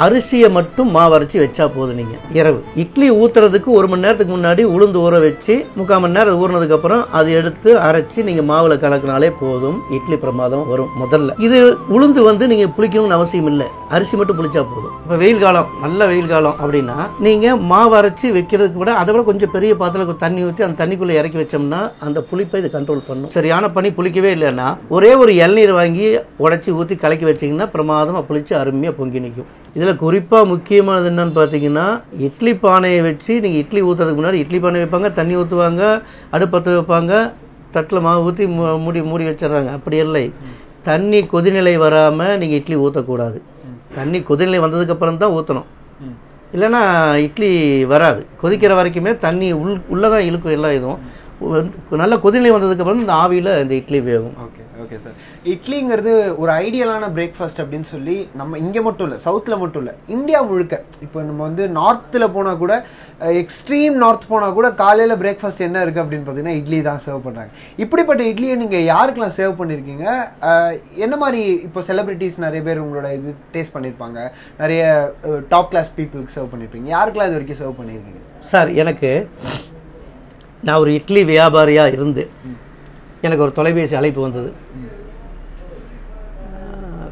அரிசியை மட்டும் மாவரைச்சி வச்சா போதும். நீங்கள் இரவு இட்லி ஊற்றுறதுக்கு 1 மணி நேரத்துக்கு முன்னாடி உளுந்து ஊற வச்சு 3/4 மணி நேரம் ஊறினதுக்கப்புறம் அதை எடுத்து அரைச்சி நீங்கள் மாவில் கலக்கினாலே போதும். இட்லி பிரமாதம் வரும். முதல்ல இது உளுந்து நீங்கள் புளிக்கணும்னு அவசியம் இல்லை, அரிசி மட்டும் புளிச்சா போதும். இப்போ வெயில் காலம், நல்ல வெயில் காலம் அப்படின்னா நீங்கள் மாவு அரைச்சி வைக்கிறதுக்கு விட அதை விட கொஞ்சம் பெரிய பாத்திரத்தில் தண்ணி ஊற்றி அந்த தண்ணிக்குள்ளே இறக்கி வச்சோம்னா அந்த புளிப்பை இது கண்ட்ரோல் பண்ணும். சரியான பனி புளிக்கவே இல்லைன்னா ஒரே ஒரு இளநீர் வாங்கி உடச்சி ஊற்றி கலக்கி வச்சிங்கன்னா பிரமாதமாக புளிச்சு அருமையாக பொங்கி நிற்கும். இதில் குறிப்பாக முக்கியமானது என்னன்னு பார்த்தீங்கன்னா, இட்லி பானையை வச்சு நீங்கள் இட்லி ஊற்றுறதுக்கு முன்னாடி இட்லி பானை வைப்பாங்க, தண்ணி ஊற்றுவாங்க, அடுப்பத்து வைப்பாங்க, தட்டில் மாவு ஊற்றி மூடி வச்சிடறாங்க. அப்படி இல்லை, தண்ணி கொதிநிலை வராமல் நீங்கள் இட்லி ஊற்றக்கூடாது. தண்ணி கொதிநிலை வந்ததுக்கப்புறம் தான் ஊற்றணும், இல்லைன்னா இட்லி வராது. கொதிக்கிற வரைக்குமே தண்ணி உள்ளே தான் இழுக்கும். எல்லாம் இதுவும் நல்ல கொதிநிலை வந்ததுக்கப்புறம் இந்த ஆவியில் இந்த இட்லி வேகும். Okay okay sir. இட்லிங்கிறது ஒரு ஐடியலான பிரேக்ஃபாஸ்ட் அப்படின்னு சொல்லி நம்ம இங்கே மட்டும் இல்லை, சவுத்தில் மட்டும் இல்லை, இந்தியா முழுக்க. இப்போ நம்ம நார்த்தில் போனால் கூட, எக்ஸ்ட்ரீம் நார்த் போனால் கூட காலையில் பிரேக்ஃபாஸ்ட் என்ன இருக்குது அப்படின்னு பார்த்தீங்கன்னா இட்லி தான் சர்வ் பண்ணுறாங்க. இப்படிப்பட்ட இட்லியை நீங்கள் யாருக்கெல்லாம் சர்வ் பண்ணியிருக்கீங்க? என்ன மாதிரி இப்போ செலிபிரிட்டிஸ் நிறைய பேர் உங்களோட இது டேஸ்ட் பண்ணியிருப்பாங்க, நிறைய டாப் கிளாஸ் பீப்புளுக்கு சர்வ் பண்ணியிருப்பீங்க. யாருக்கெல்லாம் இது வரைக்கும் சர்வ் பண்ணியிருக்கீங்க? சார், நான் ஒரு இட்லி வியாபாரியாக இருந்து எனக்கு ஒரு தொலைபேசி அழைப்பு வந்தது.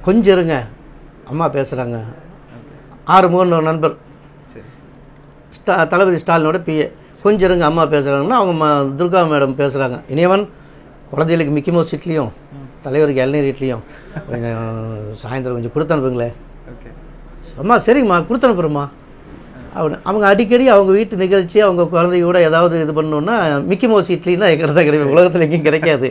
கொஞ்சம் இருங்க, அம்மா பேசுகிறாங்க. ஆறுமுகன் ஒரு நண்பர், தளபதி ஸ்டாலினோட பிஏ. கொஞ்சம் இருங்க, அம்மா பேசுகிறாங்கன்னா அவங்க துர்கா மேடம் பேசுகிறாங்க. இனியவன், குழந்தைகளுக்கு மிக்கி மவுஸ் இட்லியும் தலைவருக்கு இளநீர் இட்லியும் சாயந்தரம் கொஞ்சம் கொடுத்து அனுப்புங்களேன். அம்மா சரிங்கம்மா, கொடுத்து அனுப்புகிறேம்மா. அவங்க அடிக்கடி அவங்க வீட்டு நிகழ்ச்சி, அவங்க குழந்தையோட ஏதாவது இது பண்ணணுன்னா மிக்கி மவுஸ் இட்லின்னா எங்கிட்ட தான் கிடைக்கும், உலகத்தில் எங்கேயும் கிடைக்காது.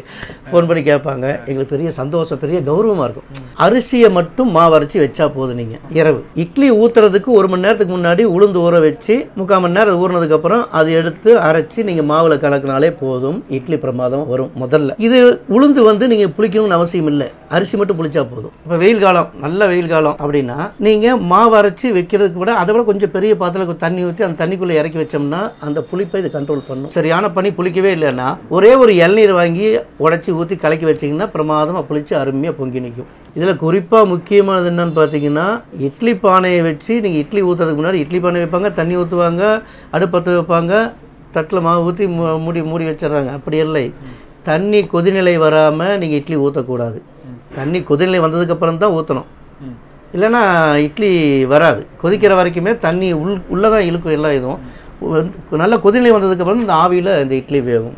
ஃபோன் பண்ணி கேட்பாங்க. எங்களுக்கு பெரிய சந்தோஷம், பெரிய கௌரவமாக இருக்கும். அரிசியை மட்டும் மாவரைச்சி வச்சா போதும். நீங்கள் இரவு இட்லி ஊற்றுறதுக்கு 1 மணி நேரத்துக்கு முன்னாடி உளுந்து ஊற வச்சு 3/4 மணி நேரம் ஊறினதுக்கப்புறம் அதை எடுத்து அரைச்சி நீங்கள் மாவில் கலக்கினாலே போதும். இட்லி பிரமாதம் வரும். முதல்ல இது உளுந்து நீங்கள் புளிக்கணும்னு அவசியம் இல்லை, அரிசி மட்டும் புளிச்சா போதும். இப்போ வெயில் காலம், நல்ல வெயில் காலம் அப்படின்னா நீங்கள் மாவு அரைச்சி வைக்கிறதுக்கு விட அதை விட கொஞ்சம் பெரிய தண்ணி ஊற்றி அந்த தண்ணிக்குள்ளே இறக்கி வச்சோம்னா அந்த புளிப்பை இது கண்ட்ரோல் பண்ணும். சரியான பனி புளிக்கவே இல்லைன்னா ஒரே ஒரு இளநீர் வாங்கி உடச்சி ஊற்றி கலக்கி வச்சிங்கன்னா பிரமாதமாக புளிச்சு அருமையாக பொங்கி நிற்கும். இதில் குறிப்பாக முக்கியமானது என்னன்னு பார்த்தீங்கன்னா, இட்லி பானையை வச்சு நீங்கள் இட்லி ஊற்றுறதுக்கு முன்னாடி இட்லி பானை வைப்பாங்க, தண்ணி ஊற்றுவாங்க, அடுப்பத்து வைப்பாங்க, தட்டில் மாவு ஊற்றி மூடி வச்சிடறாங்க. அப்படி இல்லை, தண்ணி கொதிநிலை வராமல் நீங்கள் இட்லி ஊற்றக்கூடாது. தண்ணி கொதிநிலை வந்ததுக்கப்புறம் தான் ஊற்றணும், இல்லைன்னா இட்லி வராது. கொதிக்கிற வரைக்குமே தண்ணி உள்ளே தான் இழுக்கும். எல்லாம் இதுவும் நல்ல கொதிநிலை வந்ததுக்கப்புறம் இந்த ஆவியில் இந்த இட்லி வேகும்.